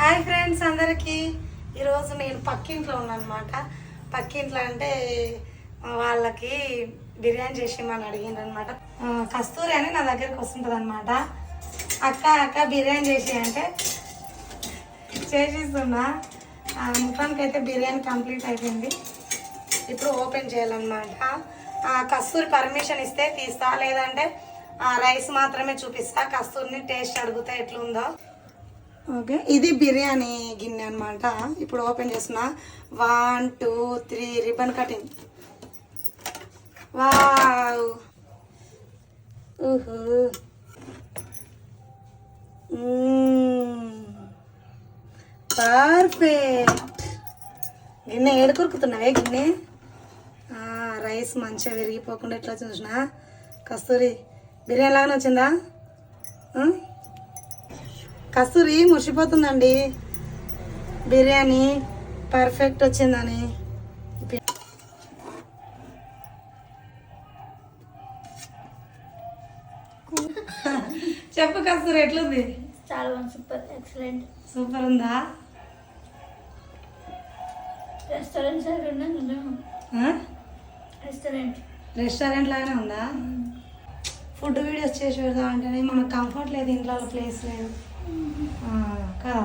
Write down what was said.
Hi friends అందరికీ. ఈరోజు నేను పక్కింట్లో ఉన్నానమాట. పక్కింట్లో అంటే వాళ్ళకి బిర్యానీ చేసేమని అడిగిండ్రు అనమాట. కస్తూరి అని నా దగ్గరికి వస్తుంటుంది అనమాట. అక్క బిర్యానీ చేసి అంటే చేసిస్తున్నా. మొత్తానికి అయితే బిర్యానీ కంప్లీట్ అయిపోయింది. ఇప్పుడు ఓపెన్ చేయాలన్నమాట. కస్తూరి పర్మిషన్ ఇస్తే తీస్తా, లేదంటే రైస్ మాత్రమే చూపిస్తా. కస్తూరిని టేస్ట్ అడుగుతా ఎట్లుందో. ఓకే, ఇది బిర్యానీ గిన్నె అనమాట. ఇప్పుడు ఓపెన్ చేస్తున్నా. 1 2 3 రిబ్బన్ కటింగ్. Wow, perfect. గిన్నె ఏడు కొరుకుతున్నావే గిన్నె. రైస్ మంచిగా విరిగిపోకుండా ఎట్లా చూసినా. కస్తూరి బిర్యానీ లాగానే వచ్చిందా? కస్తూరి మురిసిపోతుందండి. బిర్యానీ పర్ఫెక్ట్ వచ్చిందని. చెప్పు కస్తూరి ఎట్లుంది? చాలా సూపర్, ఎక్సలెంట్. సూపర్ ఉందా? రెస్టారెంట్ రెస్టారెంట్ లాగానే ఉందా? ఫుడ్ వీడియోస్ చేసి పెడదాం అంటేనే మనకు కంఫర్ట్ లేదు, ఇంట్లో ప్లేస్ లేదు కదా.